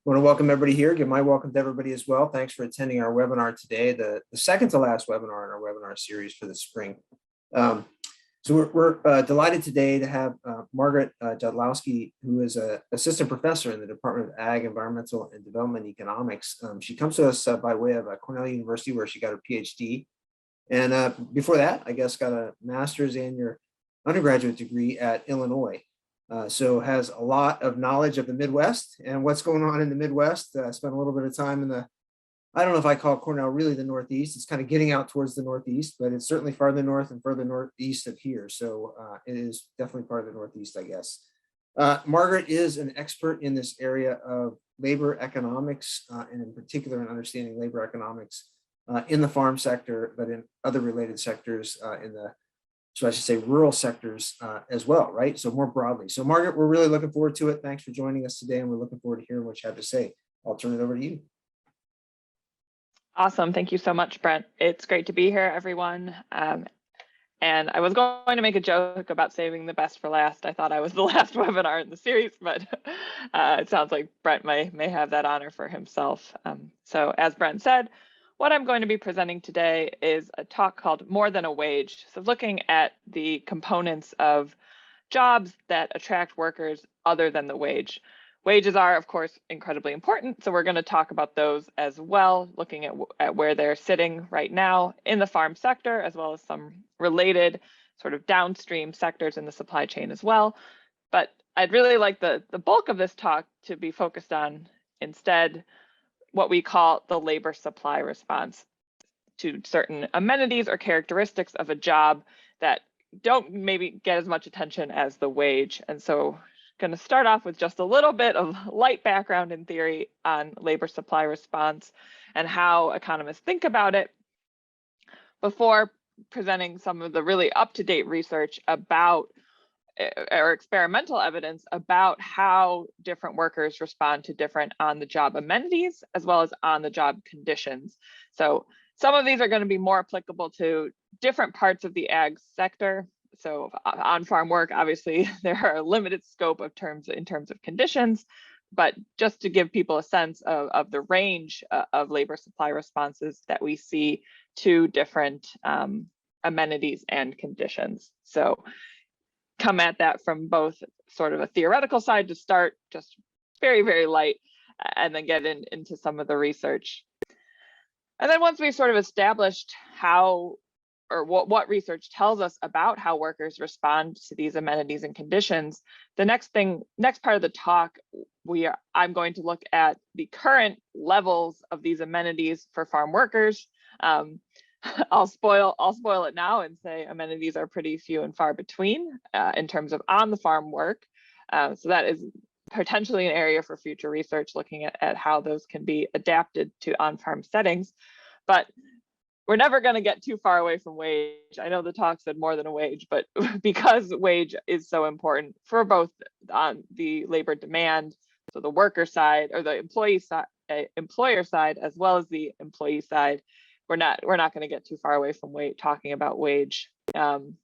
want to welcome everybody here. Give my welcome to everybody as well. Thanks for attending our webinar today, the second to last webinar in our webinar series for the spring. So we're delighted today to have Margaret Jodlowski, who is an assistant professor in the Department of Ag, Environmental and Development Economics. She comes to us by way of Cornell University, where she got her PhD. And before that, I guess, got a master's and your undergraduate degree at Illinois. So has a lot of knowledge of the Midwest and what's going on in the Midwest. I spent a little bit of time in I don't know if I call Cornell really the Northeast. It's kind of getting out towards the Northeast, but it's certainly farther north and further northeast of here. So it is definitely part of the Northeast, I guess. Margaret is an expert in this area of labor economics, and in particular in understanding labor economics in the farm sector, but in other related sectors so I should say rural sectors as well, right? So more broadly. So Margaret, we're really looking forward to it. Thanks for joining us today, and we're looking forward to hearing what you have to say. I'll turn it over to you. Awesome. Thank you so much, Brent. It's great to be here, everyone. And I was going to make a joke about saving the best for last. I thought I was the last webinar in the series, but it sounds like Brent may have that honor for himself. So as Brent said, what I'm going to be presenting today is a talk called More Than a Wage. So looking at the components of jobs that attract workers other than the wage. Wages are, of course, incredibly important. So we're going to talk about those as well, looking at where they're sitting right now in the farm sector, as well as some related sort of downstream sectors in the supply chain as well. But I'd really like the bulk of this talk to be focused on instead what we call the labor supply response to certain amenities or characteristics of a job that don't maybe get as much attention as the wage. And so going to start off with just a little bit of light background in theory on labor supply response and how economists think about it before presenting some of the really up-to-date research about or experimental evidence about how different workers respond to different on-the-job amenities as well as on-the-job conditions. So some of these are going to be more applicable to different parts of the ag sector. So on-farm work, obviously, there are a limited scope of in terms of conditions, but just to give people a sense of the range of labor supply responses that we see to different amenities and conditions. So come at that from both sort of a theoretical side to start, just very, very light, and then get into some of the research. And then once we've sort of established how or what research tells us about how workers respond to these amenities and conditions, the next part of the talk, I'm going to look at the current levels of these amenities for farm workers. I'll spoil it now and say amenities are pretty few and far between in terms of on the farm work. So that is potentially an area for future research, looking at how those can be adapted to on-farm settings. But we're never going to get too far away from wage. I know the talk said more than a wage, but because wage is so important for both on the labor demand, so the worker side or the employer side, as well as the employee side, we're not going to get too far away from talking about wage. And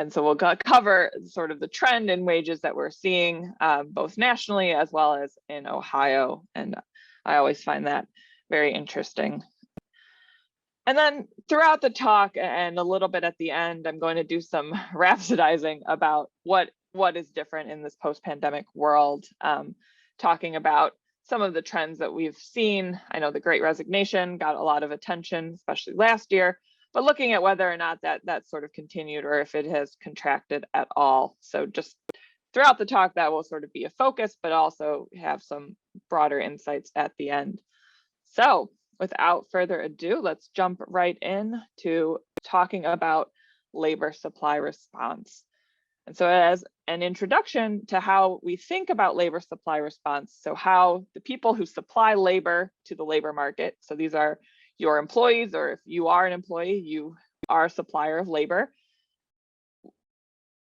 so we'll cover sort of the trend in wages that we're seeing both nationally as well as in Ohio. And I always find that very interesting. And then throughout the talk and a little bit at the end, I'm going to do some rhapsodizing about what is different in this post-pandemic world, talking about some of the trends that we've seen. I know the Great Resignation got a lot of attention, especially last year, but looking at whether or not that sort of continued or if it has contracted at all. So just throughout the talk, that will sort of be a focus, but also have some broader insights at the end. So without further ado, let's jump right in to talking about labor supply response. And so as an introduction to how we think about labor supply response, so how the people who supply labor to the labor market, so these are your employees, or if you are an employee, you are a supplier of labor.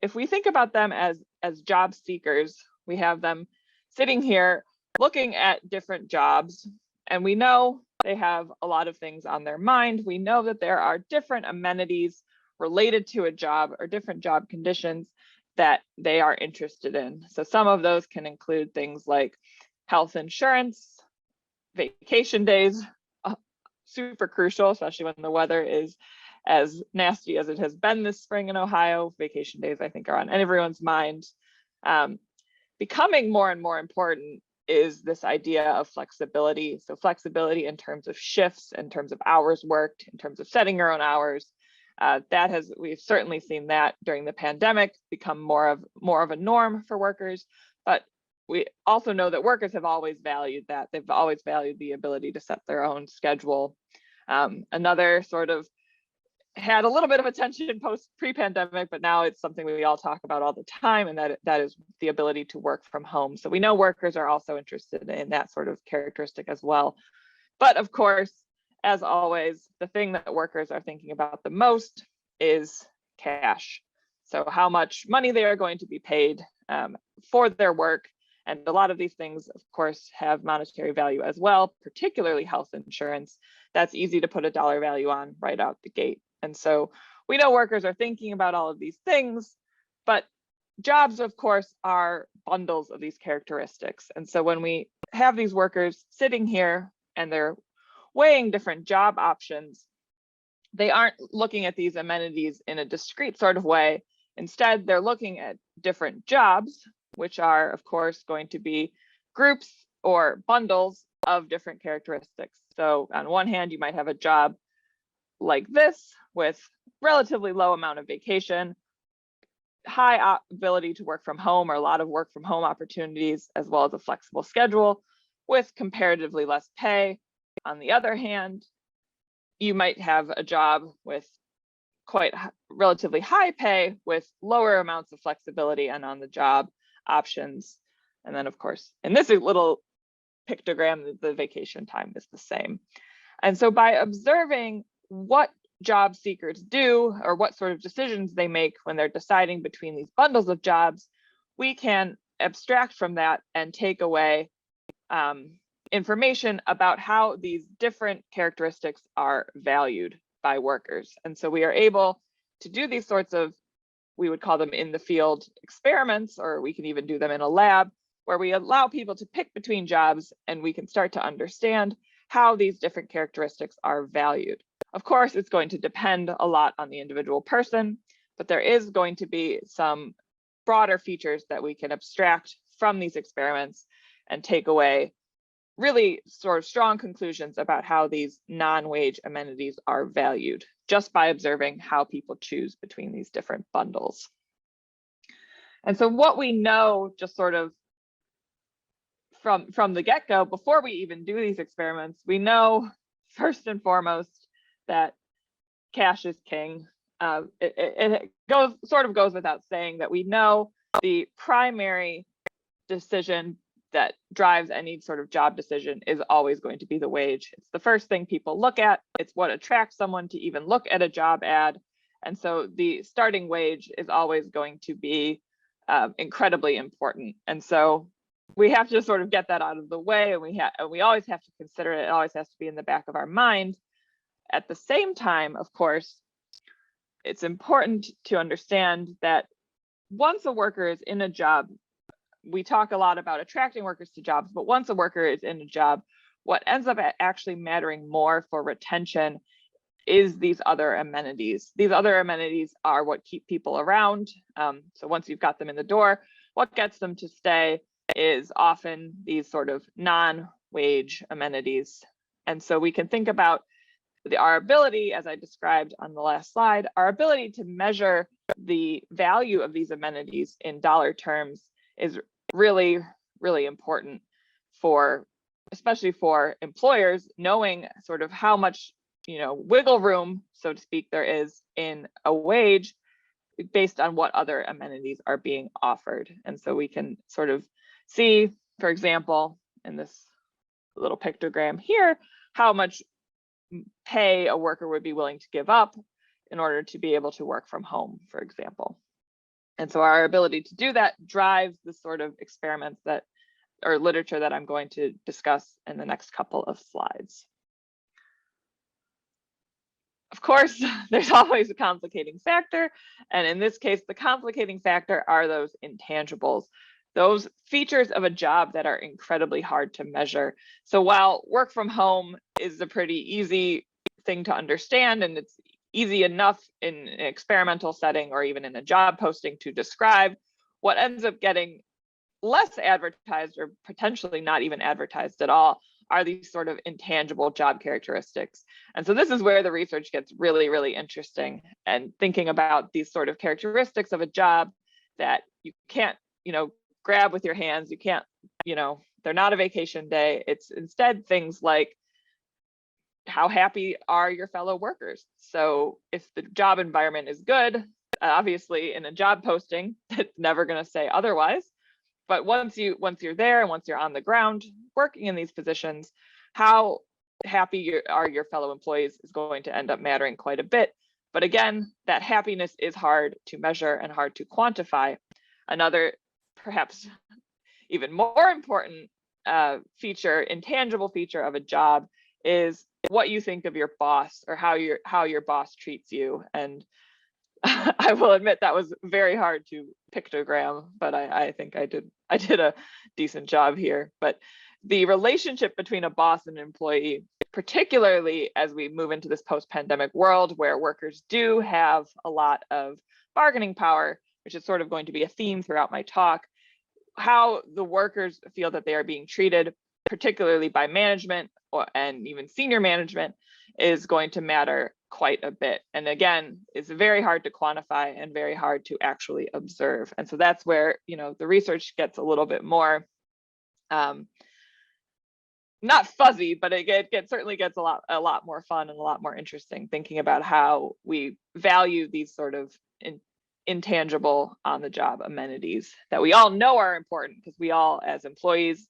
If we think about them as job seekers, we have them sitting here looking at different jobs, and we know they have a lot of things on their mind. We know that there are different amenities related to a job or different job conditions that they are interested in. So some of those can include things like health insurance, vacation days, super crucial, especially when the weather is as nasty as it has been this spring in Ohio. Vacation days, I think, are on everyone's mind. Becoming more and more important is this idea of flexibility. So flexibility in terms of shifts, in terms of hours worked, in terms of setting your own hours. We've certainly seen that during the pandemic become more of a norm for workers, but we also know that workers have always valued that. They've always valued the ability to set their own schedule. Another sort of had a little bit of attention pre-pandemic, but now it's something we all talk about all the time, and that is the ability to work from home. So we know workers are also interested in that sort of characteristic as well. But of course, as always, the thing that workers are thinking about the most is cash. So how much money they are going to be paid for their work. And a lot of these things, of course, have monetary value as well, particularly health insurance. That's easy to put a dollar value on right out the gate. And so we know workers are thinking about all of these things, but jobs, of course, are bundles of these characteristics. And so when we have these workers sitting here and they're weighing different job options, they aren't looking at these amenities in a discrete sort of way. Instead, they're looking at different jobs, which are, of course, going to be groups or bundles of different characteristics. So on one hand, you might have a job like this with relatively low amount of vacation, high ability to work from home, or a lot of work from home opportunities, as well as a flexible schedule with comparatively less pay. On the other hand, you might have a job with quite relatively high pay with lower amounts of flexibility and on the job options. And then, of course, in this little pictogram, the vacation time is the same. And so by observing what job seekers do or what sort of decisions they make when they're deciding between these bundles of jobs, we can abstract from that and take away information about how these different characteristics are valued by workers. And so we are able to do these sorts of, we would call them in the field experiments, or we can even do them in a lab, where we allow people to pick between jobs and we can start to understand how these different characteristics are valued. Of course, it's going to depend a lot on the individual person, but there is going to be some broader features that we can abstract from these experiments and take away really sort of strong conclusions about how these non-wage amenities are valued just by observing how people choose between these different bundles. And so what we know just sort of from the get-go, before we even do these experiments, we know first and foremost that cash is king. It goes without saying that we know the primary decision that drives any sort of job decision is always going to be the wage. It's the first thing people look at. It's what attracts someone to even look at a job ad. And so the starting wage is always going to be incredibly important. And so we have to sort of get that out of the way, and we always have to consider it. It always has to be in the back of our mind. At the same time, of course, it's important to understand that once a worker is in a job, we talk a lot about attracting workers to jobs, but once a worker is in a job, what ends up actually mattering more for retention is these other amenities. These other amenities are what keep people around. So once you've got them in the door, what gets them to stay is often these sort of non-wage amenities. And so we can think about our ability, as I described on the last slide, our ability to measure the value of these amenities in dollar terms is really, really important for, especially for employers, knowing sort of how much, wiggle room, so to speak, there is in a wage based on what other amenities are being offered. And so we can sort of see, for example, in this little pictogram here, how much pay a worker would be willing to give up in order to be able to work from home, for example. And so our ability to do that drives the sort of experiments that, or literature that I'm going to discuss in the next couple of slides. of course, there's always a complicating factor. And in this case, the complicating factor are those intangibles, those features of a job that are incredibly hard to measure. So while work from home is a pretty easy thing to understand, and it's easy enough in an experimental setting or even in a job posting to describe, what ends up getting less advertised or potentially not even advertised at all are these sort of intangible job characteristics. And so this is where the research gets really, really interesting, and thinking about these sort of characteristics of a job that you can't, grab with your hands. You can't, they're not a vacation day. It's instead things like, how happy are your fellow workers? So if the job environment is good, obviously in a job posting, it's never going to say otherwise. But once you're there and once you're on the ground working in these positions, how happy are your fellow employees is going to end up mattering quite a bit. But again, that happiness is hard to measure and hard to quantify. Another, perhaps even more important intangible feature of a job is what you think of your boss, or how your boss treats you. And I will admit that was very hard to pictogram, but I think I did a decent job here. But the relationship between a boss and an employee, particularly as we move into this post-pandemic world where workers do have a lot of bargaining power, which is sort of going to be a theme throughout my talk, how the workers feel that they are being treated, particularly by management and even senior management, is going to matter quite a bit. And again, it's very hard to quantify and very hard to actually observe. And so that's where, the research gets a little bit more, not fuzzy, but it certainly gets a lot more fun and a lot more interesting, thinking about how we value these sort of intangible on the job amenities that we all know are important, because we all, as employees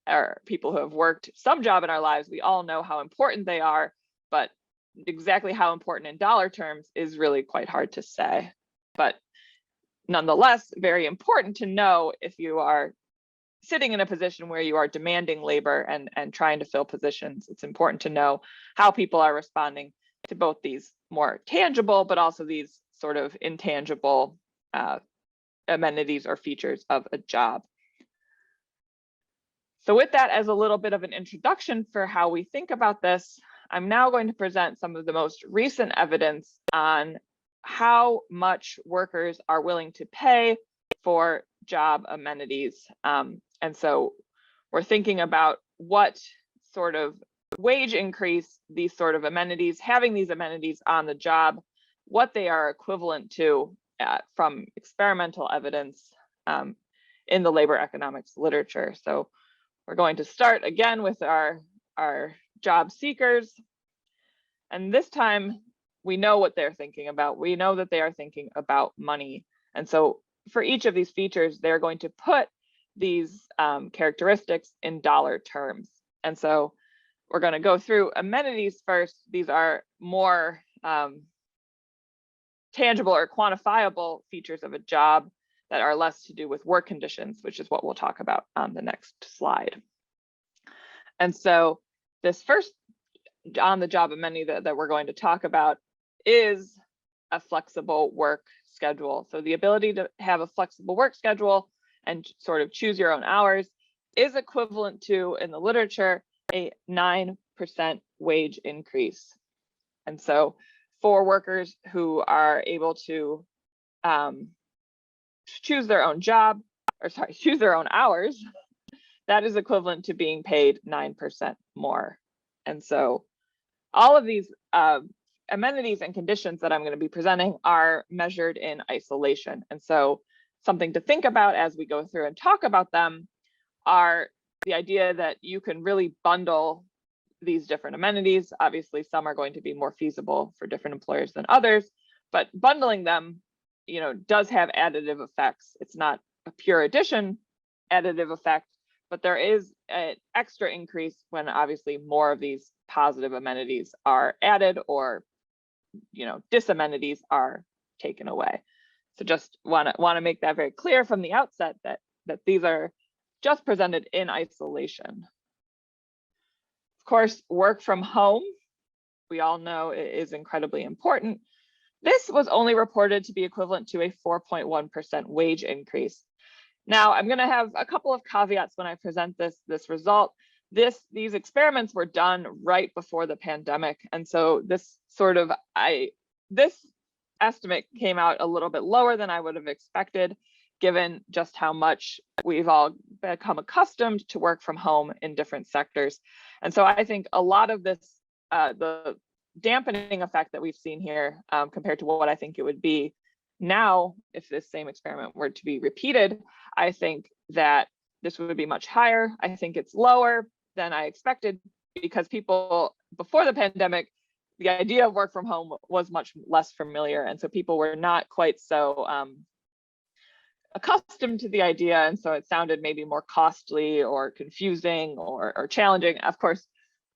or people who have worked some job in our lives, we all know how important they are, but exactly how important in dollar terms is really quite hard to say. But nonetheless, very important to know if you are sitting in a position where you are demanding labor and trying to fill positions. It's important to know how people are responding to both these more tangible, but also these sort of intangible amenities or features of a job. So with that as a little bit of an introduction for how we think about this, I'm now going to present some of the most recent evidence on how much workers are willing to pay for job amenities. And so we're thinking about what sort of wage increase these sort of amenities, having these amenities on the job, what they are equivalent to from experimental evidence in the labor economics literature. So we're going to start again with our job seekers. And this time we know what they're thinking about. We know that they are thinking about money. And so for each of these features, they're going to put these characteristics in dollar terms. And so we're going to go through amenities first. These are more tangible or quantifiable features of a job that are less to do with work conditions, which is what we'll talk about on the next slide. And so this first on the job amenity that we're going to talk about is a flexible work schedule. So the ability to have a flexible work schedule and sort of choose your own hours is equivalent to, in the literature, a 9% wage increase. And so for workers who are able to choose their own job, choose their own hours, that is equivalent to being paid 9% more. And so all of these amenities and conditions that I'm going to be presenting are measured in isolation. And so something to think about as we go through and talk about them are the idea that you can really bundle these different amenities. Obviously, some are going to be more feasible for different employers than others, but bundling them, does have additive effects. It's not a pure addition additive effect, but there is an extra increase when obviously more of these positive amenities are added or, disamenities are taken away. So just want to make that very clear from the outset that these are just presented in isolation. Of course, work from home we all know it is incredibly important. This was only reported to be equivalent to a 4.1% wage increase. Now, I'm going to have a couple of caveats when I present this result. These experiments were done right before the pandemic, and so this estimate came out a little bit lower than I would have expected, given just how much we've all become accustomed to work from home in different sectors. And so I think a lot of this, the dampening effect that we've seen here compared to what I think it would be now, if this same experiment were to be repeated, I think that this would be much higher. I think it's lower than I expected because people before the pandemic, the idea of work from home was much less familiar. And so people were not quite so accustomed to the idea. And so it sounded maybe more costly or confusing or challenging. Of course,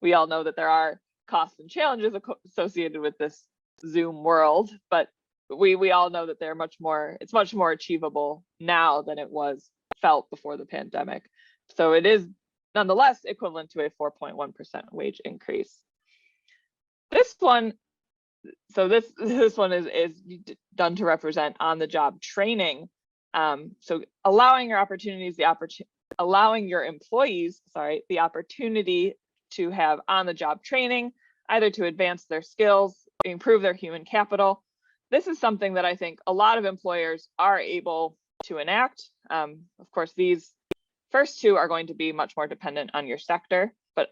we all know that there are costs and challenges associated with this Zoom world, but we all know that it's much more achievable now than it was felt before the pandemic. So it is nonetheless equivalent to a 4.1% wage increase. This one, so this one is done to represent on-the-job training. So allowing your employees, the opportunity to have on-the-job training, either to advance their skills, improve their human capital. This is something that I think a lot of employers are able to enact. Of course, these first two are going to be much more dependent on your sector, but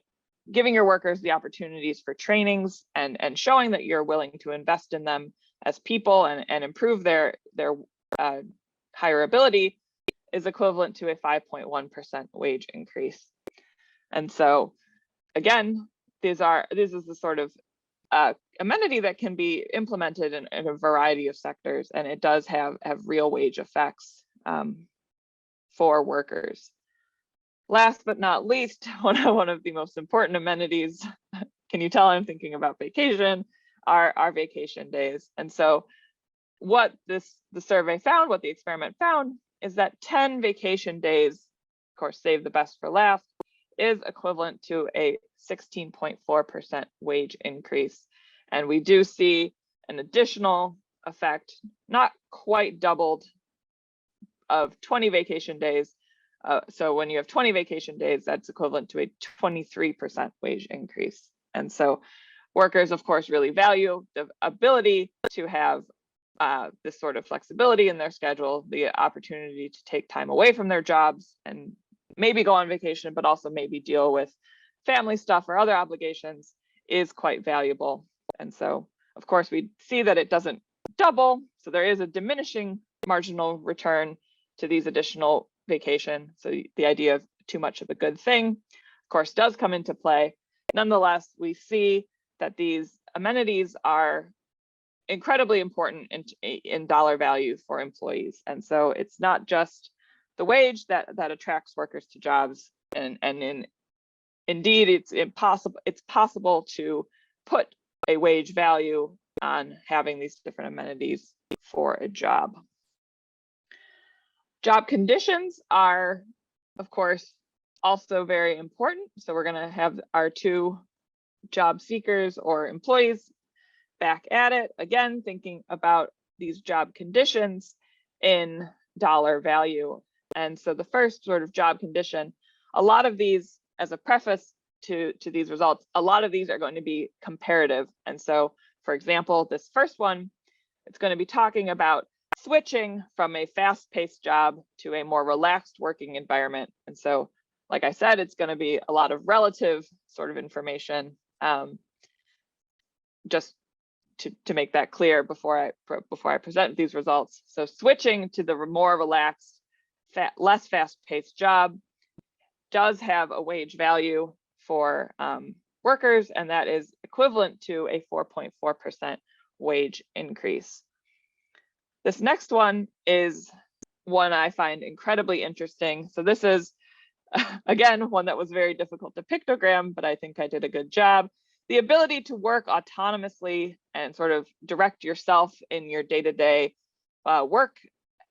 giving your workers the opportunities for trainings and showing that you're willing to invest in them as people and improve their hireability is equivalent to a 5.1% wage increase. And so again, this is the sort of amenity that can be implemented in a variety of sectors, and it does have real wage effects for workers. Last but not least, one of the most important amenities, can you tell I'm thinking about vacation, are vacation days. And so what the survey found, what the experiment found, is that 10 vacation days, of course, save the best for last, is equivalent to a 16.4% wage increase. And we do see an additional effect, not quite doubled, of 20 vacation days. So when you have 20 vacation days, that's equivalent to a 23% wage increase. And so workers, of course, really value the ability to have this sort of flexibility in their schedule, the opportunity to take time away from their jobs and maybe go on vacation, but also maybe deal with family stuff or other obligations is quite valuable. And so, of course, we see that it doesn't double. So there is a diminishing marginal return to these additional vacation. So the idea of too much of a good thing, of course, does come into play. Nonetheless, we see that these amenities are incredibly important in dollar value for employees. And so it's not just the wage that attracts workers to jobs, and indeed it's possible to put a wage value on having these different amenities for a job. Job conditions are, of course, also very important. So we're going to have our two job seekers or employees back at it again, thinking about these job conditions in dollar value. And so the first sort of job condition, a lot of these, as a preface to these results, a lot of these are going to be comparative. And so, for example, this first one, it's going to be talking about switching from a fast-paced job to a more relaxed working environment. And so, like I said, it's going to be a lot of relative sort of information. Just to make that clear before I present these results. So switching to the more relaxed, less fast-paced job does have a wage value for workers, and that is equivalent to a 4.4% wage increase. This next one is one I find incredibly interesting. So this is, again, one that was very difficult to pictogram, but I think I did a good job. The ability to work autonomously and sort of direct yourself in your day-to-day work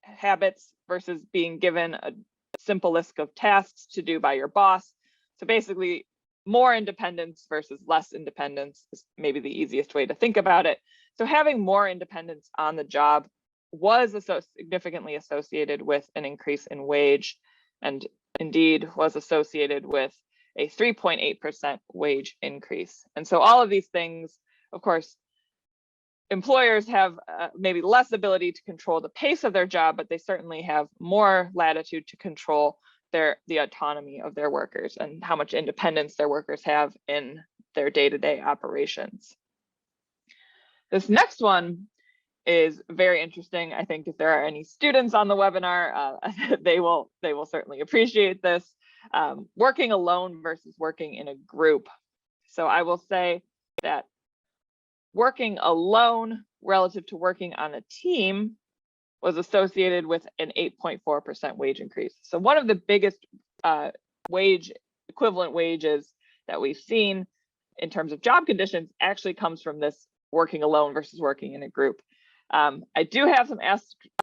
habits versus being given a simple list of tasks to do by your boss. So basically, more independence versus less independence is maybe the easiest way to think about it. So having more independence on the job was significantly associated with an increase in wage, and indeed was associated with a 3.8% wage increase. And so all of these things, of course, employers have maybe less ability to control the pace of their job, but they certainly have more latitude to control the autonomy of their workers and how much independence their workers have in their day-to-day operations. This next one is very interesting. I think if there are any students on the webinar, they will certainly appreciate this. Working alone versus working in a group. So I will say that working alone relative to working on a team was associated with an 8.4% wage increase. So one of the biggest equivalent wages that we've seen in terms of job conditions actually comes from this working alone versus working in a group. I do have some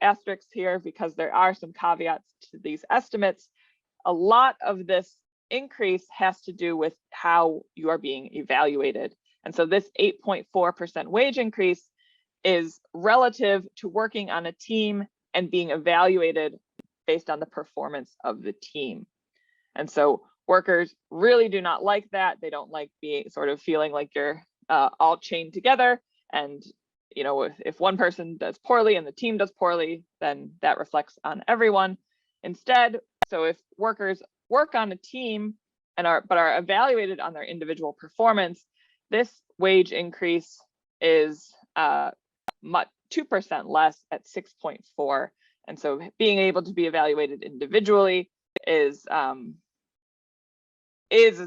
asterisks here because there are some caveats to these estimates. A lot of this increase has to do with how you are being evaluated. And so this 8.4% wage increase is relative to working on a team and being evaluated based on the performance of the team. And so workers really do not like that. They don't like being sort of feeling like you're all chained together. And you know, if one person does poorly and the team does poorly, then that reflects on everyone. Instead, so if workers work on a team and are evaluated on their individual performance, this wage increase is 2% less at 6.4. And so being able to be evaluated individually is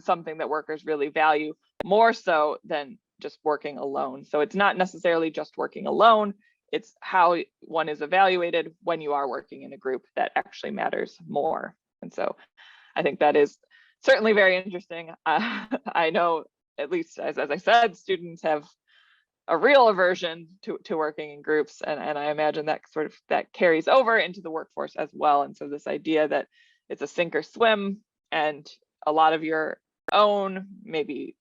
something that workers really value more so than just working alone. So it's not necessarily just working alone, it's how one is evaluated when you are working in a group that actually matters more. And so I think that is certainly very interesting. I know, at least as I said, students have a real aversion to working in groups, and I imagine that carries over into the workforce as well. And so this idea that it's a sink or swim, and a lot of your own maybe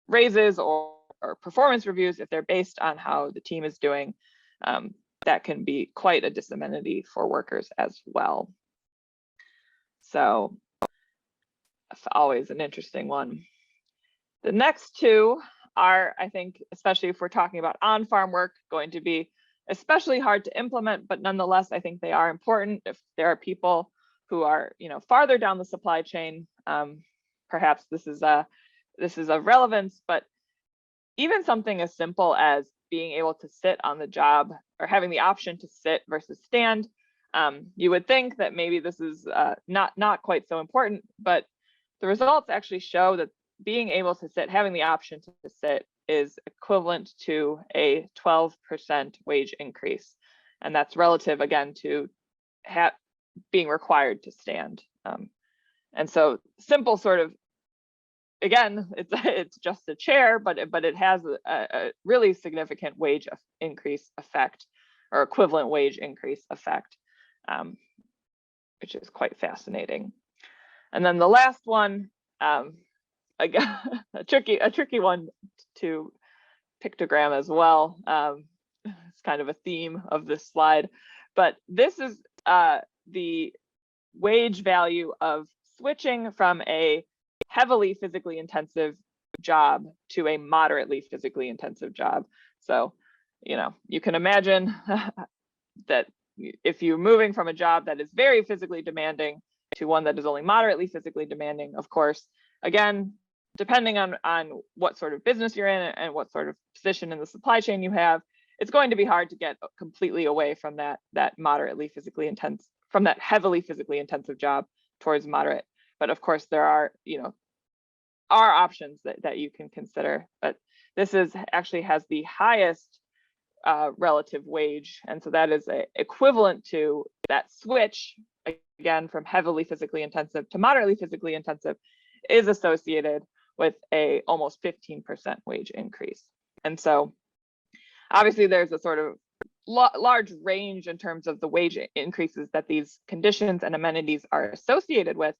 raises or performance reviews, if they're based on how the team is doing, that can be quite a disamenity for workers as well. So that's always an interesting one. The next two are, I think, especially if we're talking about on-farm work, going to be especially hard to implement, but nonetheless, I think they are important. If there are people who are, farther down the supply chain, perhaps this is of relevance, but even something as simple as being able to sit on the job or having the option to sit versus stand, you would think that maybe this is not quite so important, but the results actually show that being able to sit, having the option to sit, is equivalent to a 12% wage increase. And that's relative, again, to being required to stand. And so simple sort of, again, it's just a chair, but it has a really significant wage increase effect, or equivalent wage increase effect, which is quite fascinating. And then the last one, again, a tricky one to pictogram as well. It's kind of a theme of this slide, but this is the wage value of switching from a heavily physically intensive job to a moderately physically intensive job. So, you can imagine that if you're moving from a job that is very physically demanding to one that is only moderately physically demanding, of course, again, depending on what sort of business you're in and what sort of position in the supply chain you have, it's going to be hard to get completely away from that moderately physically intense, from that heavily physically intensive job towards moderate. But of course, there are options that you can consider. But this actually has the highest relative wage, and so that is equivalent to that switch, again, from heavily physically intensive to moderately physically intensive, is associated with a almost 15% wage increase. And so obviously there's a sort of large range in terms of the wage increases that these conditions and amenities are associated with.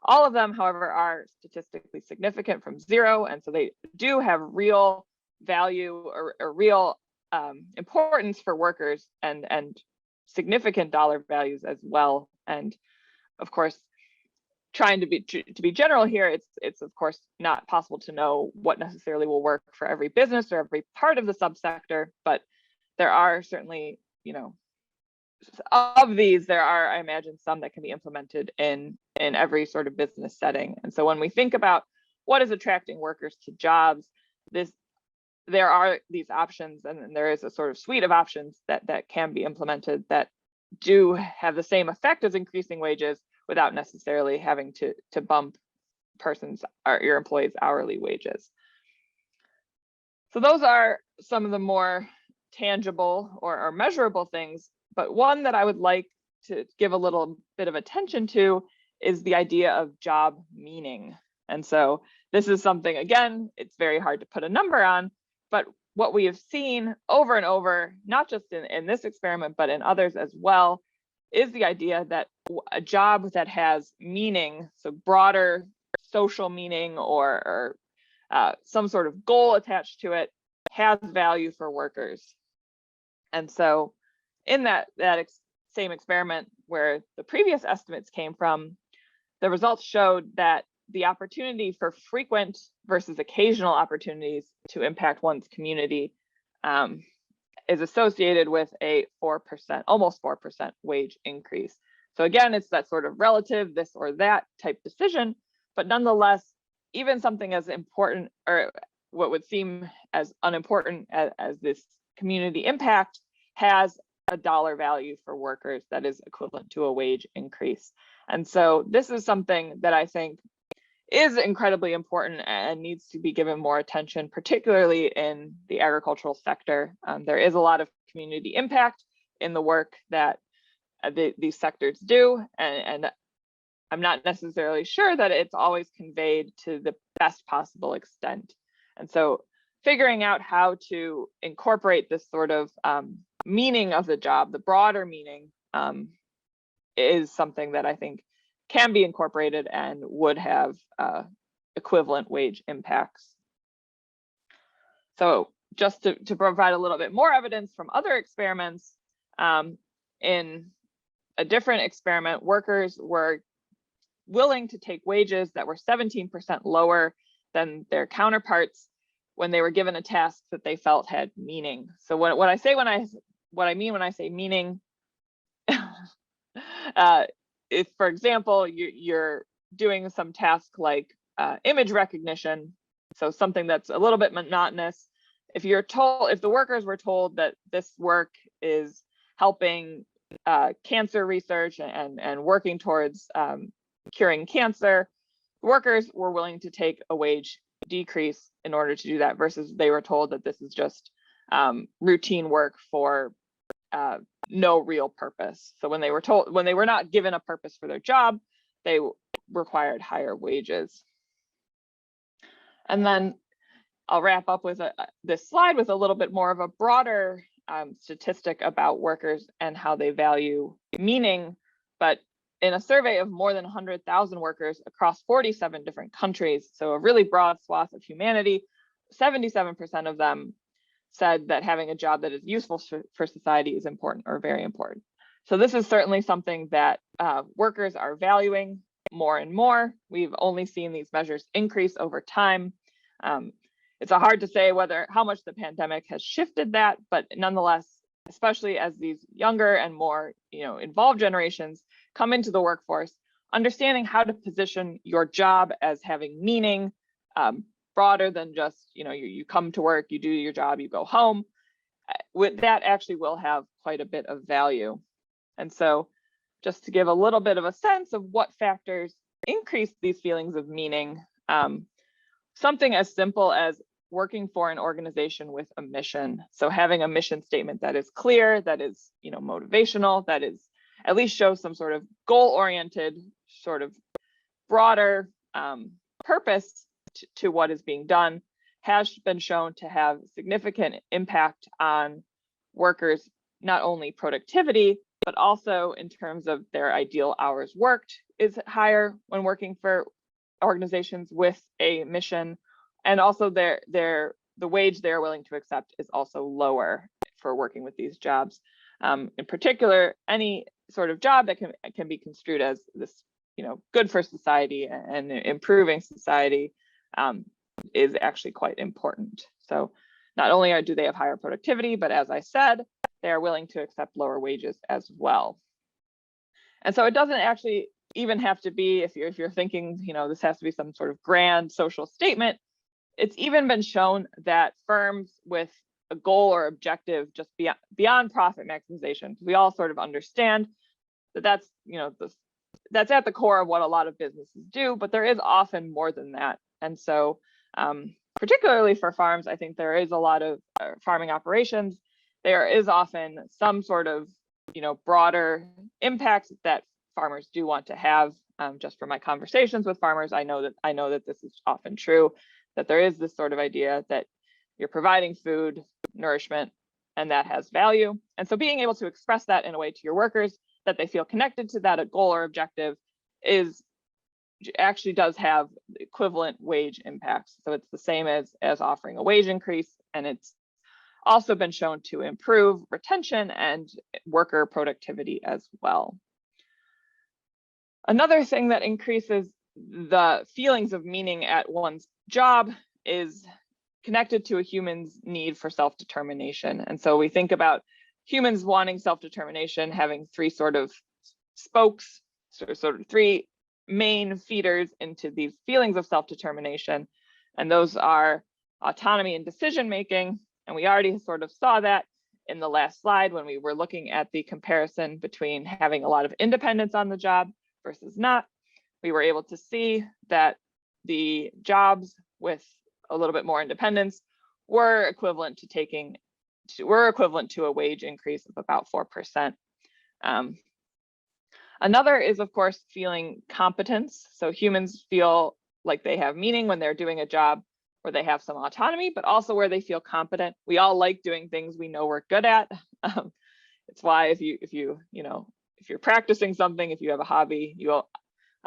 All of them, however, are statistically significant from 0, and so they do have real value or real importance for workers and significant dollar values as well. And of course, trying to be general here, it's of course not possible to know what necessarily will work for every business or every part of the subsector, but there are certainly, of these, there are, I imagine, some that can be implemented in every sort of business setting. And so when we think about what is attracting workers to jobs, there are these options, and there is a sort of suite of options that can be implemented that do have the same effect as increasing wages without necessarily having to bump your employees' hourly wages. So those are some of the more tangible or measurable things, but one that I would like to give a little bit of attention to is the idea of job meaning. And so this is something, again, it's very hard to put a number on, but what we have seen over and over, not just in this experiment, but in others as well, is the idea that a job that has meaning, so broader social meaning or some sort of goal attached to it, has value for workers. And so in that same experiment where the previous estimates came from, the results showed that the opportunity for frequent versus occasional opportunities to impact one's community is associated with a 4%, almost 4% wage increase. So again, it's that sort of relative this or that type decision, but nonetheless, even something as important or what would seem as unimportant as this community impact has a dollar value for workers that is equivalent to a wage increase. And so this is something that I think is incredibly important and needs to be given more attention, particularly in the agricultural sector. There is a lot of community impact in the work that these sectors do, and I'm not necessarily sure that it's always conveyed to the best possible extent. And so figuring out how to incorporate this sort of meaning of the job, the broader meaning, is something that I think can be incorporated and would have equivalent wage impacts. So just to provide a little bit more evidence from other experiments, in a different experiment, workers were willing to take wages that were 17% lower than their counterparts when they were given a task that they felt had meaning. So what I mean when I say meaning, if, for example, you're doing some task like image recognition, so something that's a little bit monotonous, if the workers were told that this work is helping cancer research and working towards curing cancer, workers were willing to take a wage decrease in order to do that, versus they were told that this is just routine work for no real purpose. So when they were not given a purpose for their job, they required higher wages. And then I'll wrap up with this slide with a little bit more of a broader statistic about workers and how they value meaning. But in a survey of more than 100,000 workers across 47 different countries, so a really broad swath of humanity, 77% of them said that having a job that is useful for society is important or very important. So this is certainly something that workers are valuing more and more. We've only seen these measures increase over time. It's hard to say how much the pandemic has shifted that, but nonetheless, especially as these younger and more involved generations come into the workforce, understanding how to position your job as having meaning, broader than just you come to work, you do your job, you go home, with that actually will have quite a bit of value. And so just to give a little bit of a sense of what factors increase these feelings of meaning, something as simple as working for an organization with a mission. So having a mission statement that is clear, that is motivational, that is at least shows some sort of goal-oriented, sort of broader purpose to what is being done, has been shown to have significant impact on workers, not only productivity, but also in terms of their ideal hours worked is higher when working for organizations with a mission, and also the wage they're willing to accept is also lower for working with these jobs. In particular, any sort of job that can be construed as this, good for society and improving society is actually quite important. So not only do they have higher productivity, but as I said, they are willing to accept lower wages as well. And so it doesn't actually even have to be, if you're thinking, this has to be some sort of grand social statement. It's even been shown that firms with a goal or objective just beyond profit maximization, we all sort of understand that that's at the core of what a lot of businesses do, but there is often more than that. And so particularly for farms, I think there is a lot of farming operations. There is often some sort of, broader impacts that farmers do want to have. Just from my conversations with farmers, I know that this is often true, that there is this sort of idea that you're providing food, nourishment, and that has value. And so being able to express that in a way to your workers that they feel connected to that goal or objective actually does have equivalent wage impacts. So it's the same as offering a wage increase, and it's also been shown to improve retention and worker productivity as well. Another thing that increases the feelings of meaning at one's job is connected to a human's need for self-determination. And so we think about humans wanting self-determination, having three sort of spokes, sort of three main feeders into these feelings of self-determination. And those are autonomy and decision-making. And we already sort of saw that in the last slide when we were looking at the comparison between having a lot of independence on the job versus not. We were able to see that the jobs with a little bit more independence were equivalent to a wage increase of about 4%. Another is, of course, feeling competence. So humans feel like they have meaning when they're doing a job where they have some autonomy, but also where they feel competent. We all like doing things we know we're good at. It's why if you're practicing something, if you have a hobby,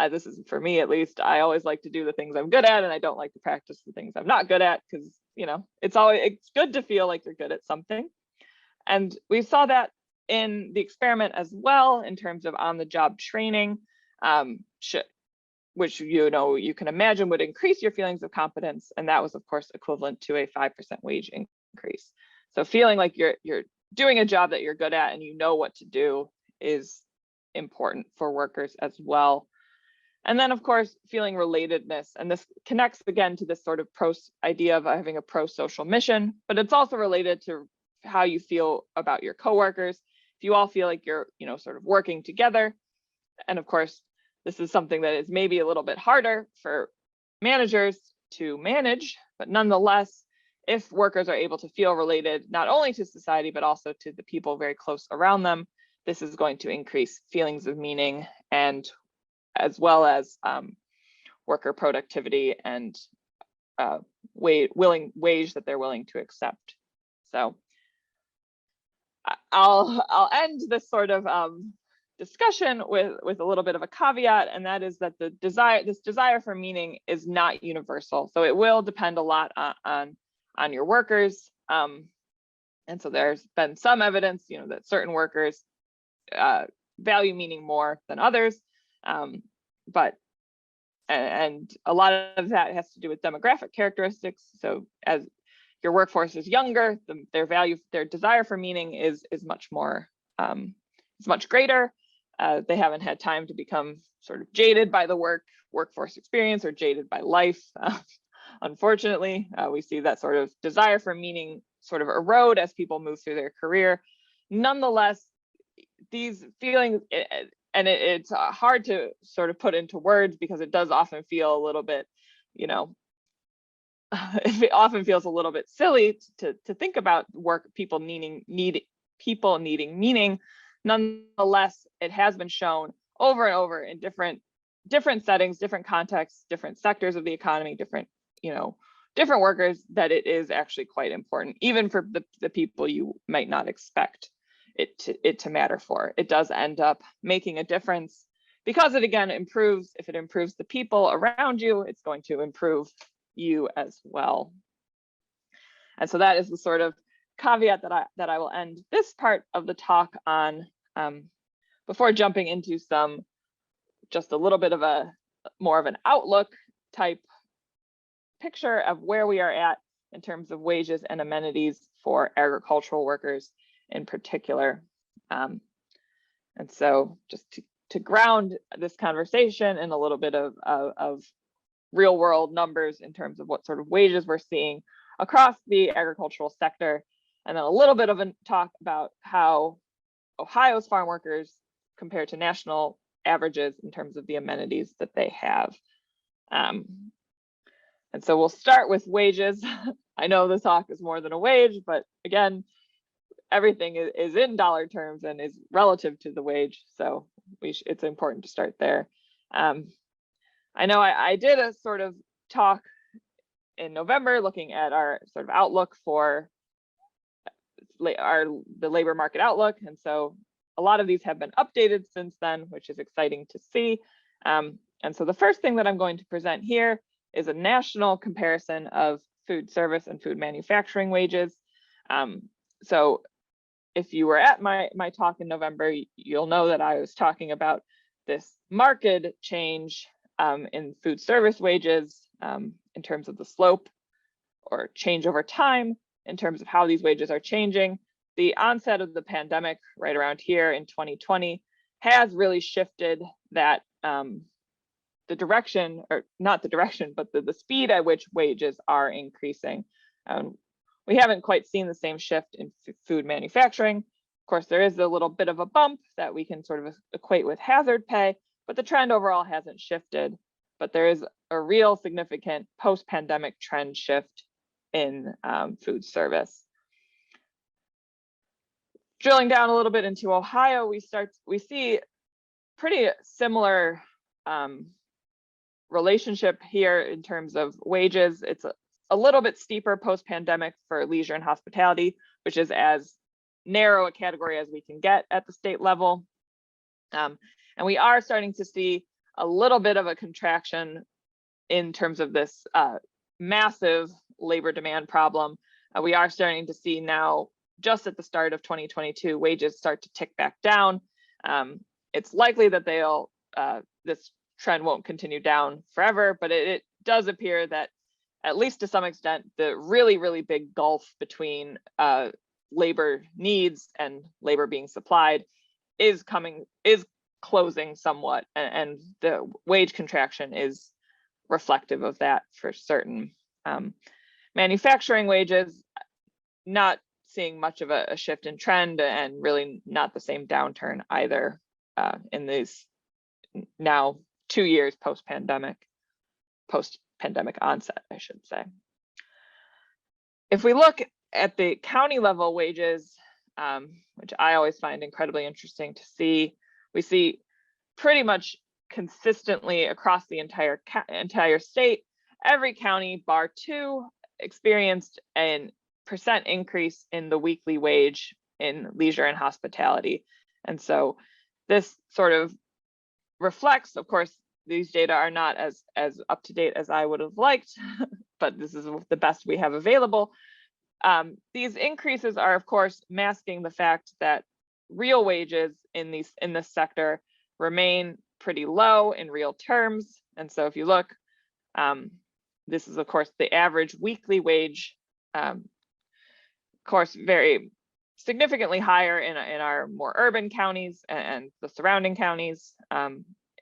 this is for me at least, I always like to do the things I'm good at, and I don't like to practice the things I'm not good at, because it's good to feel like you're good at something. And we saw that in the experiment as well in terms of on-the-job training, which you can imagine would increase your feelings of competence, and that was of course equivalent to a 5% wage increase. So feeling like you're doing a job that you're good at and you know what to do is important for workers as well. And then of course feeling relatedness, and this connects again to this sort of idea of having a pro-social mission, but it's also related to how you feel about your coworkers. If you all feel like you're sort of working together, and of course this is something that is maybe a little bit harder for managers to manage, but nonetheless, if workers are able to feel related not only to society but also to the people very close around them, this is going to increase feelings of meaning, and as well as worker productivity and wage that they're willing to accept. So I'll end this sort of discussion with a little bit of a caveat, and that is that this desire for meaning is not universal. So it will depend a lot on your workers. And so there's been some evidence, that certain workers value meaning more than others. But a lot of that has to do with demographic characteristics. So as your workforce is younger, their desire for meaning is much more, is much greater. They haven't had time to become sort of jaded by the workforce experience or jaded by life. Unfortunately, we see that sort of desire for meaning sort of erode as people move through their career. Nonetheless, these feelings, and it's hard to sort of put into words because it does often feel a little bit, it often feels a little bit silly to think about people needing meaning. Nonetheless, it has been shown over and over in different settings, different contexts, different sectors of the economy, different workers, that it is actually quite important, even for the people you might not expect it to matter for. It does end up making a difference because it again improves. If it improves the people around you, it's going to improve you as well. And so that is the sort of caveat that I will end this part of the talk on, before jumping into just a little bit of more of an outlook type picture of where we are at in terms of wages and amenities for agricultural workers in particular. And so just to ground this conversation in a little bit of real world numbers in terms of what sort of wages we're seeing across the agricultural sector, and then a little bit of a talk about how Ohio's farm workers compare to national averages in terms of the amenities that they have. And so we'll start with wages. I know the talk is more than a wage, but again, everything is in dollar terms and is relative to the wage. So it's important to start there. I know I did a sort of talk in November looking at our sort of outlook for the labor market outlook. And so a lot of these have been updated since then, which is exciting to see. And so the first thing that I'm going to present here is a national comparison of food service and food manufacturing wages. So if you were at my talk in November, you'll know that I was talking about this market change in food service wages in terms of the slope or change over time in terms of how these wages are changing. The onset of the pandemic right around here in 2020 has really shifted that the direction, or not the direction, but the speed at which wages are increasing. We haven't quite seen the same shift in food manufacturing. Of course, there is a little bit of a bump that we can sort of equate with hazard pay, but the trend overall hasn't shifted. But there is a real significant post-pandemic trend shift in food service. Drilling down a little bit into Ohio, we see pretty similar relationship here in terms of wages. It's a little bit steeper post-pandemic for leisure and hospitality, which is as narrow a category as we can get at the state level. And we are starting to see a little bit of a contraction in terms of this massive labor demand problem. We are starting to see now, just at the start of 2022, wages start to tick back down. It's likely that this trend won't continue down forever, but it does appear that, at least to some extent, the really, really big gulf between labor needs and labor being supplied is closing somewhat, and the wage contraction is reflective of that for certain. Manufacturing wages, not seeing much of a shift in trend, and really not the same downturn either in these now 2 years post-pandemic onset, I should say. If we look at the county level wages, which I always find incredibly interesting to see, we see pretty much consistently across the entire state, every county bar 2 experienced a % increase in the weekly wage in leisure and hospitality. And so this sort of reflects, of course, these data are not as up to date as I would have liked, but this is the best we have available. These increases are, of course, masking the fact that real wages in this sector remain pretty low in real terms. And so if you look, this is, of course, the average weekly wage, of course, very significantly higher in our more urban counties and the surrounding counties,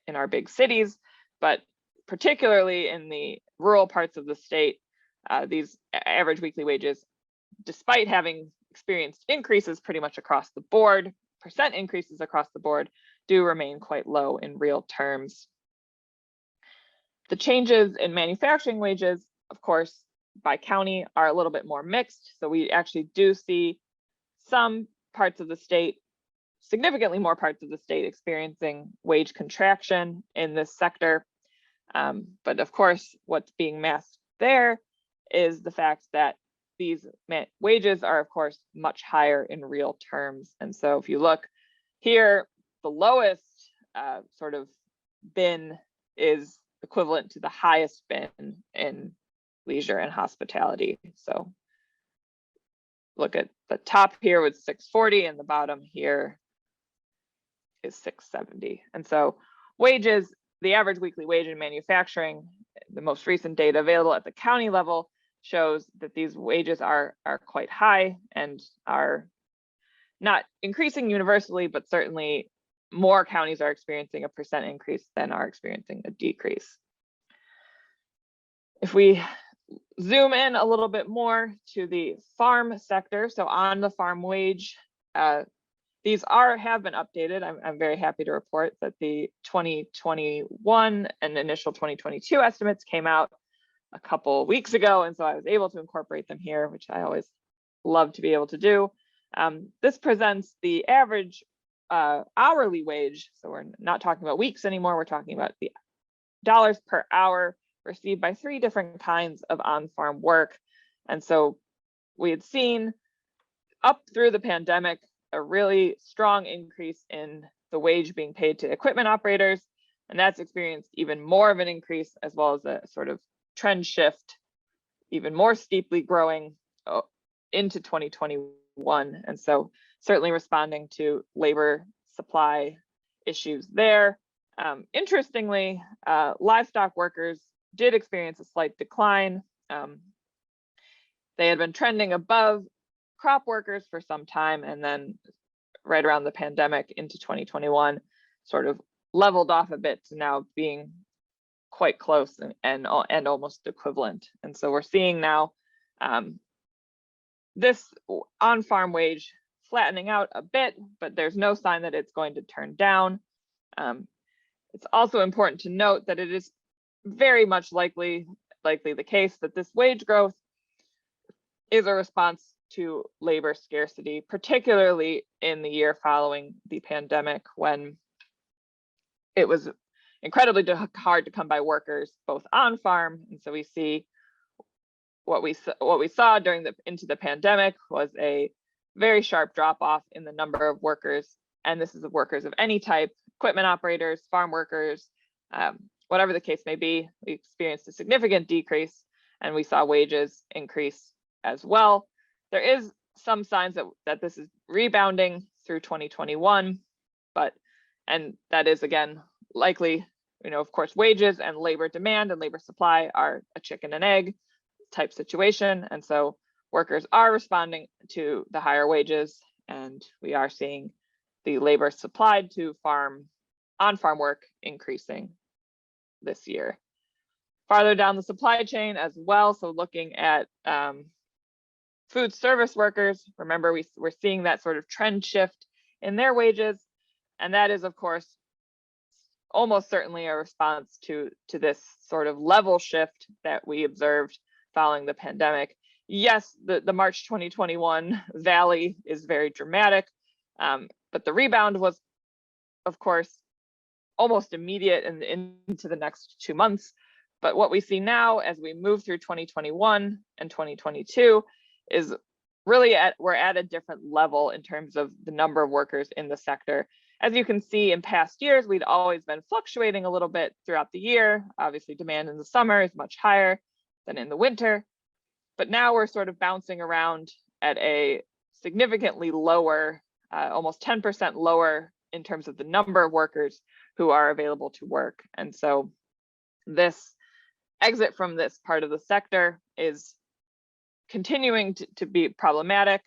in our big cities, but particularly in the rural parts of the state, these average weekly wages, despite having experienced increases pretty much across the board, % increases across the board, do remain quite low in real terms. The changes in manufacturing wages, of course, by county are a little bit more mixed. So we actually do see some parts of the state, significantly more parts of the state, experiencing wage contraction in this sector. But of course, what's being masked there is the fact that these wages are, of course, much higher in real terms. And so if you look here, the lowest sort of bin is equivalent to the highest bin in leisure and hospitality. So look at the top here with 640 and the bottom here is 670. And so wages, the average weekly wage in manufacturing, the most recent data available at the county level shows that these wages are quite high and are not increasing universally, but certainly more counties are experiencing a % increase than are experiencing a decrease. If we zoom in a little bit more to the farm sector, so on the farm wage, these have been updated. I'm very happy to report that the 2021 and initial 2022 estimates came out a couple weeks ago, and so I was able to incorporate them here, which I always love to be able to do. This presents the average hourly wage, so we're not talking about weeks anymore, we're talking about the dollars per hour received by 3 different kinds of on-farm work. And so we had seen up through the pandemic a really strong increase in the wage being paid to equipment operators, and that's experienced even more of an increase, as well as a sort of trend shift, even more steeply growing into 2021. And so certainly responding to labor supply issues there. Interestingly, livestock workers did experience a slight decline. They had been trending above crop workers for some time, and then right around the pandemic into 2021 sort of leveled off a bit to now being quite close and almost equivalent. And so we're seeing now this on-farm wage flattening out a bit, but there's no sign that it's going to turn down. It's also important to note that it is very much likely the case that this wage growth is a response to labor scarcity, particularly in the year following the pandemic, when it was incredibly hard to come by workers both on farm. And so we see what we saw into the pandemic was a very sharp drop off in the number of workers, and this is of workers of any type, equipment operators, farm workers, whatever the case may be. We experienced a significant decrease, and we saw wages increase as well. There is some signs that this is rebounding through 2021, and that is again likely, of course, wages and labor demand and labor supply are a chicken and egg type situation, and so workers are responding to the higher wages, and we are seeing the labor supplied to on-farm work increasing this year. Farther down the supply chain as well, so looking at food service workers, remember we're seeing that sort of trend shift in their wages, and that is of course almost certainly a response to this sort of level shift that we observed following the pandemic. Yes, the March 2021 valley is very dramatic, but the rebound was of course almost immediate and into the next 2 months. But what we see now as we move through 2021 and 2022 is really we're at a different level in terms of the number of workers in the sector. As you can see, in past years, we'd always been fluctuating a little bit throughout the year. Obviously, demand in the summer is much higher than in the winter, but now we're sort of bouncing around at a significantly lower, almost 10% lower in terms of the number of workers who are available to work. And so this exit from this part of the sector is continuing to be problematic.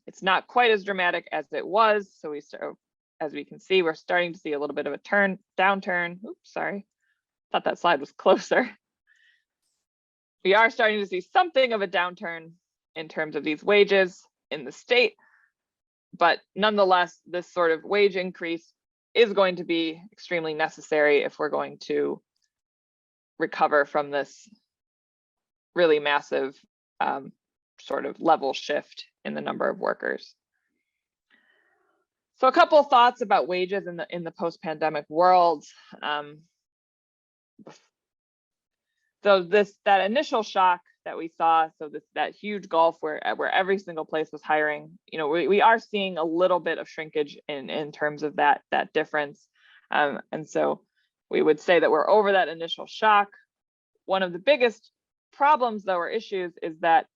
It's not quite as dramatic as it was. So as we can see, we're starting to see a little bit of a downturn. Oops, sorry. Thought that slide was closer. We are starting to see something of a downturn in terms of these wages in the state, but nonetheless, this sort of wage increase is going to be extremely necessary if we're going to recover from this really massive sort of level shift in the number of workers. So a couple of thoughts about wages in the post-pandemic world. So that initial shock that we saw, so that huge gulf where every single place was hiring, we are seeing a little bit of shrinkage in terms of that difference. And so we would say that we're over that initial shock. One of the biggest problems, though, or issues, is that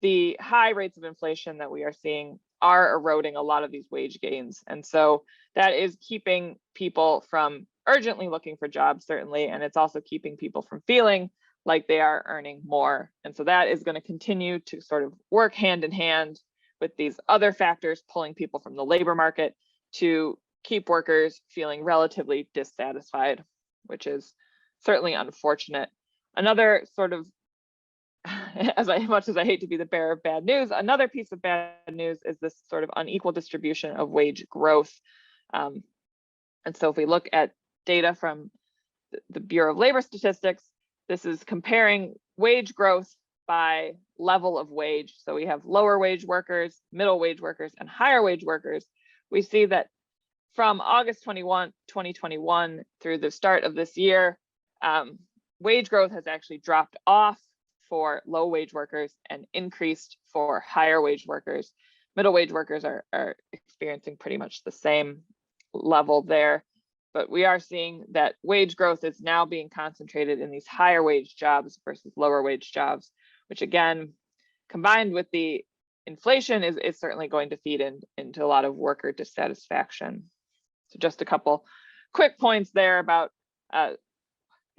the high rates of inflation that we are seeing are eroding a lot of these wage gains. And so that is keeping people from urgently looking for jobs, certainly, and it's also keeping people from feeling like they are earning more. And so that is going to continue to sort of work hand in hand with these other factors pulling people from the labor market to keep workers feeling relatively dissatisfied, which is certainly unfortunate. Another sort of, much as I hate to be the bearer of bad news, another piece of bad news is this sort of unequal distribution of wage growth. And so if we look at data from the Bureau of Labor Statistics, this is comparing wage growth by level of wage. So we have lower wage workers, middle wage workers, and higher wage workers. We see that from August 2021 through the start of this year, wage growth has actually dropped off for low wage workers and increased for higher wage workers. Middle wage workers are experiencing pretty much the same level there, but we are seeing that wage growth is now being concentrated in these higher wage jobs versus lower wage jobs, which again, combined with the inflation is certainly going to feed into a lot of worker dissatisfaction. So just a couple quick points there about, I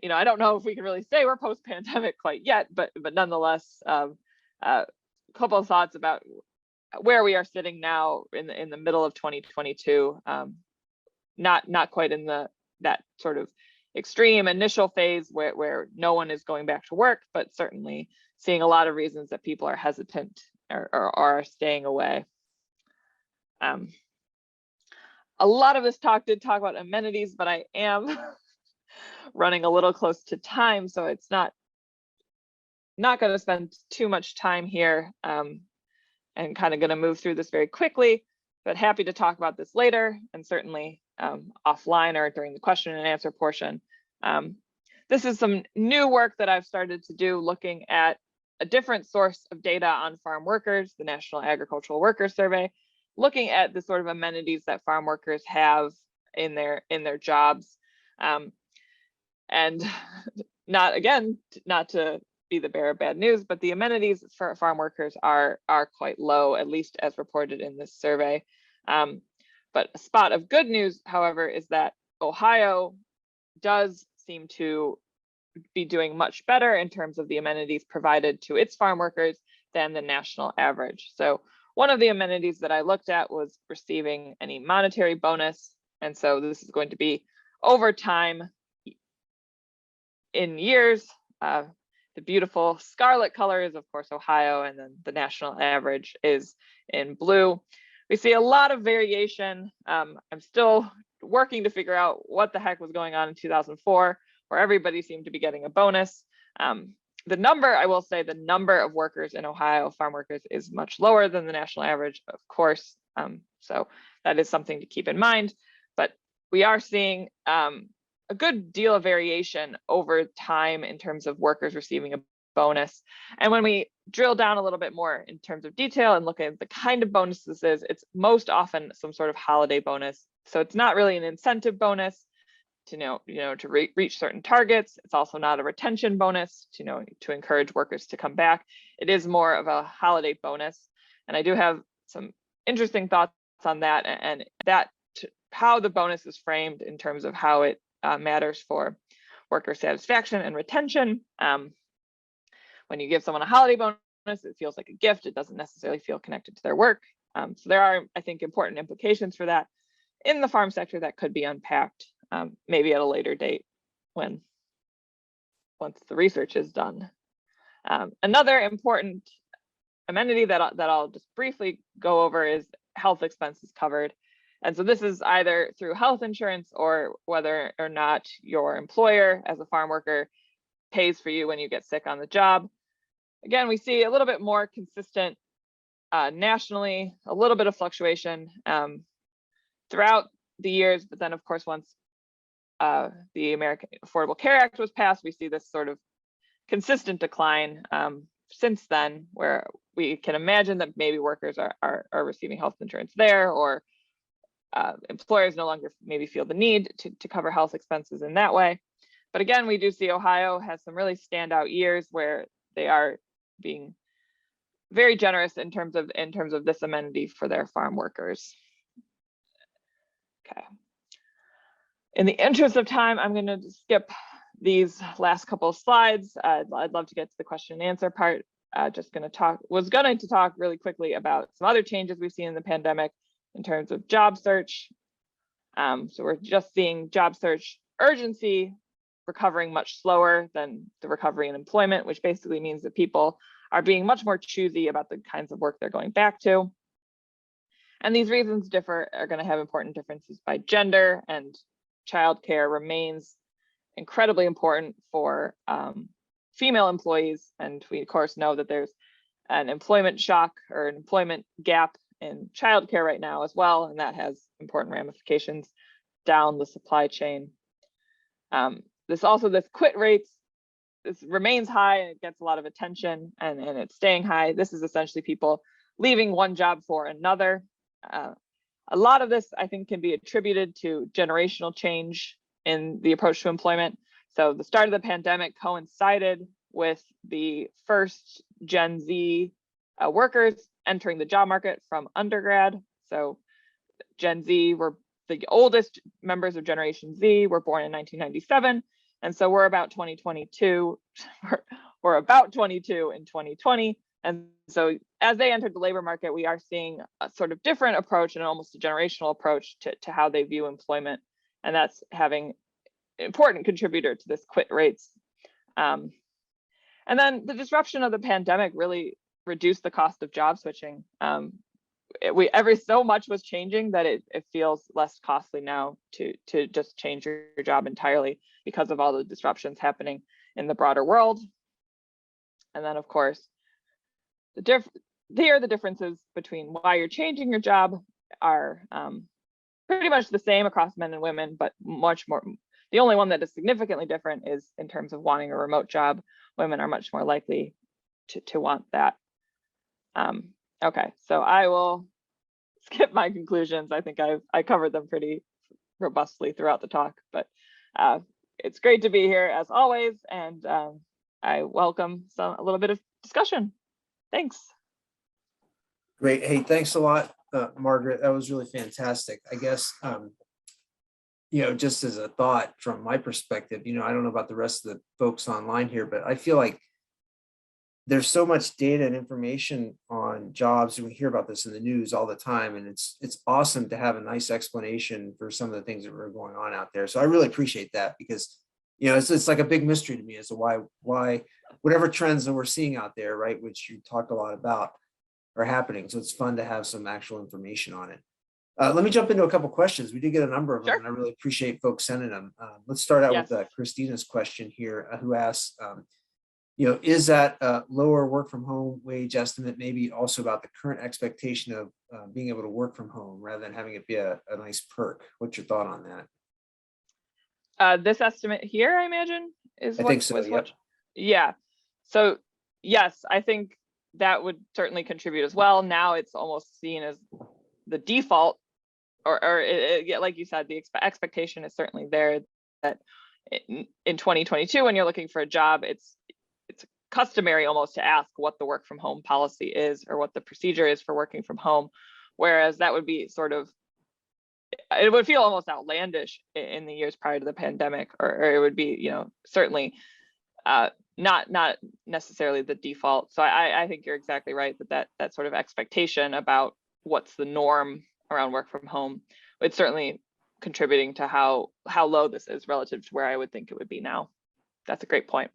don't know if we can really say we're post-pandemic quite yet, but nonetheless, a couple of thoughts about where we are sitting now in the middle of 2022. Not quite in that sort of extreme initial phase where no one is going back to work, but certainly seeing a lot of reasons that people are hesitant or are staying away. A lot of this did talk about amenities, but I am running a little close to time, so it's not going to spend too much time here, and kind of going to move through this very quickly, but happy to talk about this later, and certainly offline or during the question and answer portion. This is some new work that I've started to do, looking at a different source of data on farm workers, the National Agricultural Workers Survey, looking at the sort of amenities that farm workers have in their jobs. And not to be the bearer of bad news, but the amenities for farm workers are quite low, at least as reported in this survey. But a spot of good news, however, is that Ohio does seem to be doing much better in terms of the amenities provided to its farm workers than the national average. So one of the amenities that I looked at was receiving any monetary bonus. And so this is going to be over time in years. The beautiful scarlet color is, of course, Ohio, and then the national average is in blue. We see a lot of variation. I'm still working to figure out what the heck was going on in 2004, where everybody seemed to be getting a bonus. I will say the number of workers in Ohio, farm workers, is much lower than the national average, of course. So that is something to keep in mind. But we are seeing a good deal of variation over time in terms of workers receiving a bonus. And when we drill down a little bit more in terms of detail and look at the kind of bonus this is, it's most often some sort of holiday bonus. So it's not really an incentive bonus to reach certain targets. It's also not a retention bonus to encourage workers to come back. It is more of a holiday bonus. And I do have some interesting thoughts on that, and how the bonus is framed in terms of how it matters for worker satisfaction and retention. When you give someone a holiday bonus, it feels like a gift. It doesn't necessarily feel connected to their work. So there are, I think, important implications for that in the farm sector that could be unpacked maybe at a later date once the research is done. Another important amenity that I'll just briefly go over is health expenses covered. And so this is either through health insurance or whether or not your employer as a farm worker pays for you when you get sick on the job. Again, we see a little bit more consistent nationally, a little bit of fluctuation throughout the years, but then of course, once the American Affordable Care Act was passed, we see this sort of consistent decline since then, where we can imagine that maybe workers are receiving health insurance there, or employers no longer maybe feel the need to cover health expenses in that way. But again, we do see Ohio has some really standout years where they are being very generous in terms of this amenity for their farm workers. Okay. In the interest of time, I'm going to skip these last couple of slides. I'd love to get to the question and answer part. Was going to talk really quickly about some other changes we've seen in the pandemic in terms of job search. So we're just seeing job search urgency recovering much slower than the recovery in employment, which basically means that people are being much more choosy about the kinds of work they're going back to. And these reasons are going to have important differences by gender, and childcare remains incredibly important for female employees. And we of course know that there's an employment shock or an employment gap in childcare right now as well, and that has important ramifications down the supply chain. This quit rates, this remains high, and it gets a lot of attention, and it's staying high. This is essentially people leaving one job for another. A lot of this, I think, can be attributed to generational change in the approach to employment. So the start of the pandemic coincided with the first Gen Z workers entering the job market from undergrad. So Gen Z were the oldest members of Generation Z, were born in 1997. And so we're about 2022, we're about 22 in 2020. And so as they entered the labor market, we are seeing a sort of different approach and almost a generational approach to how they view employment. And that's having an important contributor to this quit rates. And then the disruption of the pandemic really reduced the cost of job switching. So much was changing that it feels less costly now to just change your job entirely because of all the disruptions happening in the broader world. And then of course, the differences between why you're changing your job are pretty much the same across men and women, but much more. The only one that is significantly different is in terms of wanting a remote job. Women are much more likely to want that. Okay, so I will skip my conclusions. I think I covered them pretty robustly throughout the talk, but it's great to be here as always, and I welcome a little bit of discussion. Thanks. Great. Hey, thanks a lot, Margaret. That was really fantastic. I guess, just as a thought from my perspective, I don't know about the rest of the folks online here, but I feel like there's so much data and information on jobs, and we hear about this in the news all the time. And it's awesome to have a nice explanation for some of the things that are going on out there. So I really appreciate that, because it's like a big mystery to me as to why whatever trends that we're seeing out there, right, which you talked a lot about, are happening. So it's fun to have some actual information on it. Let me jump into a couple questions. We did get a number of them, and I really appreciate folks sending them. Let's start out with Christina's question here, who asks, is that lower work from home wage estimate maybe also about the current expectation of being able to work from home rather than having it be a nice perk? What's your thought on that? This estimate here, I imagine, is I think so. Yep. Yeah. So yes, I think that would certainly contribute as well. Now it's almost seen as the default, or like you said, the expectation is certainly there that in 2022, when you're looking for a job, it's customary almost to ask what the work from home policy is or what the procedure is for working from home, whereas that would be it would feel almost outlandish in the years prior to the pandemic, or it would be, certainly not necessarily the default. So I think you're exactly right that sort of expectation about what's the norm around work from home, it's certainly contributing to how low this is relative to where I would think it would be now. That's a great point.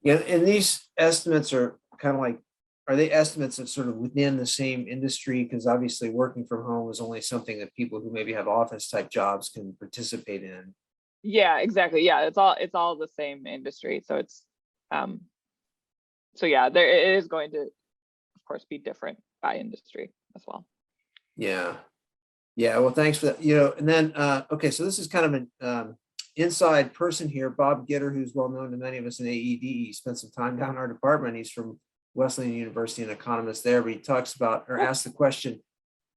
Yeah, and these estimates are kind of like, are they estimates of sort of within the same industry? Because obviously working from home is only something that people who maybe have office type jobs can participate in. Yeah, exactly. Yeah, it's all the same industry. So it's so yeah, it is going to, of course, be different by industry as well. Yeah. Well, thanks for that. And then okay, so this is kind of an inside person here, Bob Gitter, who's well known to many of us in AED. He spent some time down in our department. He's from Wesleyan University, an economist there, but he talks about or asks the question,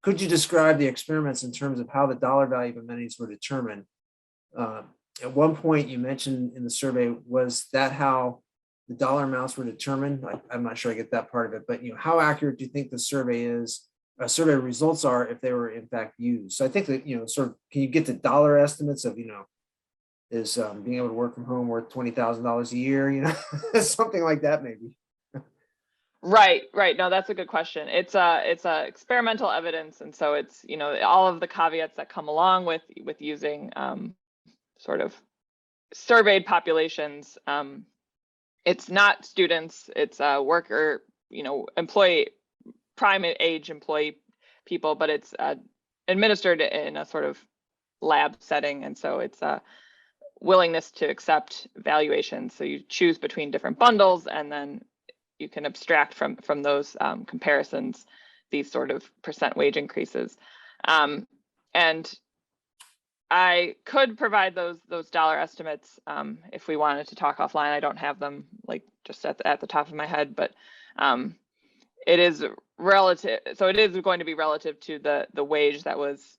could you describe the experiments in terms of how the dollar value of amenities were determined? At one point you mentioned in the survey, was that how the dollar amounts were determined? I'm not sure I get that part of it, but how accurate do you think the survey results are if they were in fact used? So I think that, sort of, can you get to dollar estimates of, is being able to work from home worth $20,000 a year, something like that maybe. Right. No, that's a good question. It's a experimental evidence, and so it's all of the caveats that come along with using sort of surveyed populations. It's not students, it's worker, employee, prime age employee people, but it's administered in a sort of lab setting, and so it's a willingness to accept valuations. So you choose between different bundles, and then you can abstract from those comparisons these sort of percent wage increases. And I could provide those dollar estimates if we wanted to talk offline. I don't have them like just at the top of my head, but it is relative. So it is going to be relative to the wage that was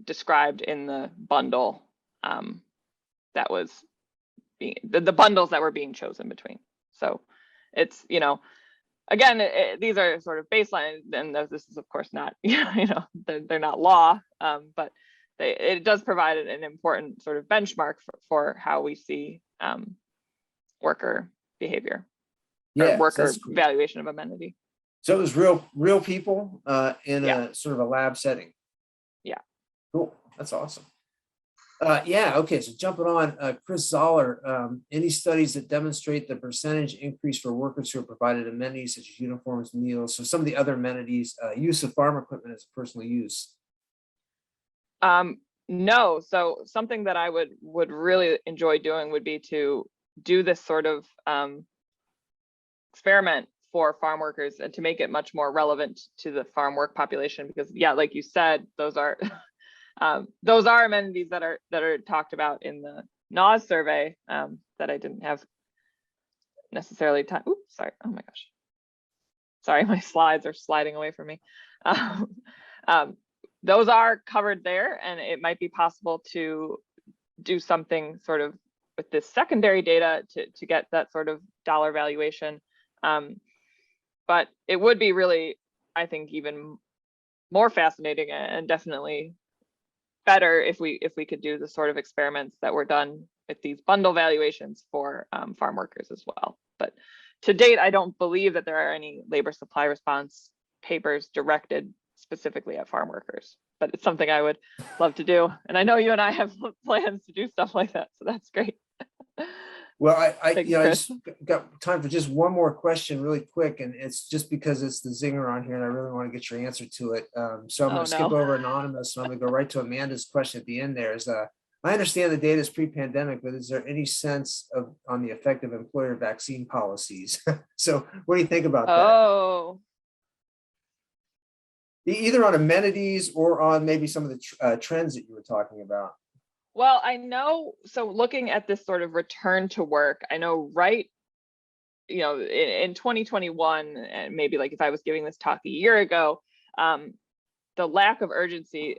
described in the bundle that was being the bundles that were being chosen between. So it's, again, these are sort of baseline, and this is of course not, they're not law, but it does provide an important sort of benchmark for how we see worker behavior, or worker valuation of amenity. So it was real people in a sort of a lab setting. Yeah. Cool. That's awesome. Okay, so jumping on, Chris Zoller, any studies that demonstrate the percentage increase for workers who are provided amenities such as uniforms, meals, so some of the other amenities, use of farm equipment as a personal use? No, so something that I would really enjoy doing would be to do this sort of experiment for farm workers and to make it much more relevant to the farm work population, because like you said, those are amenities that are talked about in the NAWS survey that I didn't have necessarily time. Oops, sorry. Oh my gosh. Sorry, my slides are sliding away from me. Those are covered there, and it might be possible to do something sort of with this secondary data to get that sort of dollar valuation. But it would be really, I think, even more fascinating and definitely better if we could do the sort of experiments that were done with these bundle valuations for farm workers as well. But to date, I don't believe that there are any labor supply response papers directed specifically at farm workers, but it's something I would love to do. And I know you and I have plans to do stuff like that, so that's great. Well, I just got time for just one more question really quick, and it's just because it's the zinger on here and I really want to get your answer to it. So I'm going to skip over anonymous, and I'm going to go right to Amanda's question at the end there. I understand the data is pre-pandemic, but is there any sense on the effect of employer vaccine policies? So what do you think about that? Either on amenities or on maybe some of the trends that you were talking about. Well, I know, so looking at this sort of return to work, I know in 2021, and maybe like if I was giving this talk a year ago, the lack of urgency,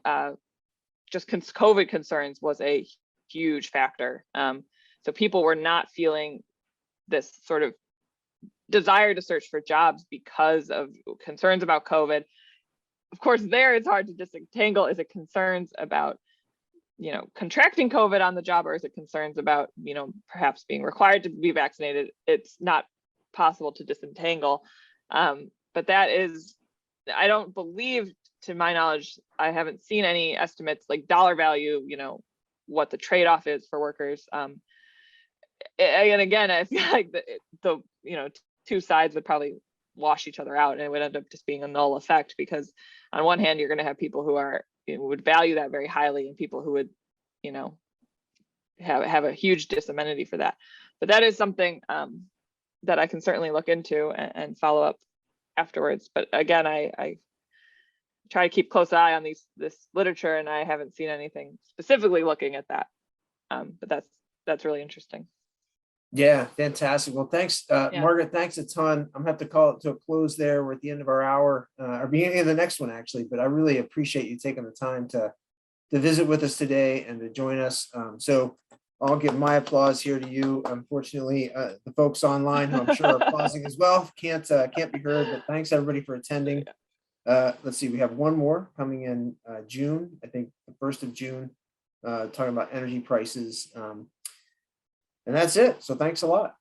just COVID concerns was a huge factor. So people were not feeling this sort of desire to search for jobs because of concerns about COVID. Of course, it's hard to disentangle. Is it concerns about contracting COVID on the job, or is it concerns about, perhaps being required to be vaccinated? It's not possible to disentangle. But that is, I don't believe, to my knowledge, I haven't seen any estimates like dollar value, what the trade-off is for workers. And again, I feel like the two sides would probably wash each other out, and it would end up just being a null effect, because on one hand, you're going to have people who would value that very highly, and people who would, have a huge disamenity for that. But that is something that I can certainly look into and follow up afterwards. But again, I try to keep close eye on this literature, and I haven't seen anything specifically looking at that. But that's really interesting. Yeah, fantastic. Well, thanks, Yeah. Margaret. Thanks a ton. I'm gonna have to call it to a close there. We're at the end of our hour, or beginning of the next one, actually. But I really appreciate you taking the time to visit with us today and to join us. So I'll give my applause here to you. Unfortunately, the folks online who I'm sure are applauding as well can't be heard. But thanks everybody for attending. Let's see, we have one more coming in June. I think the 1st of June, talking about energy prices. And that's it. So thanks a lot.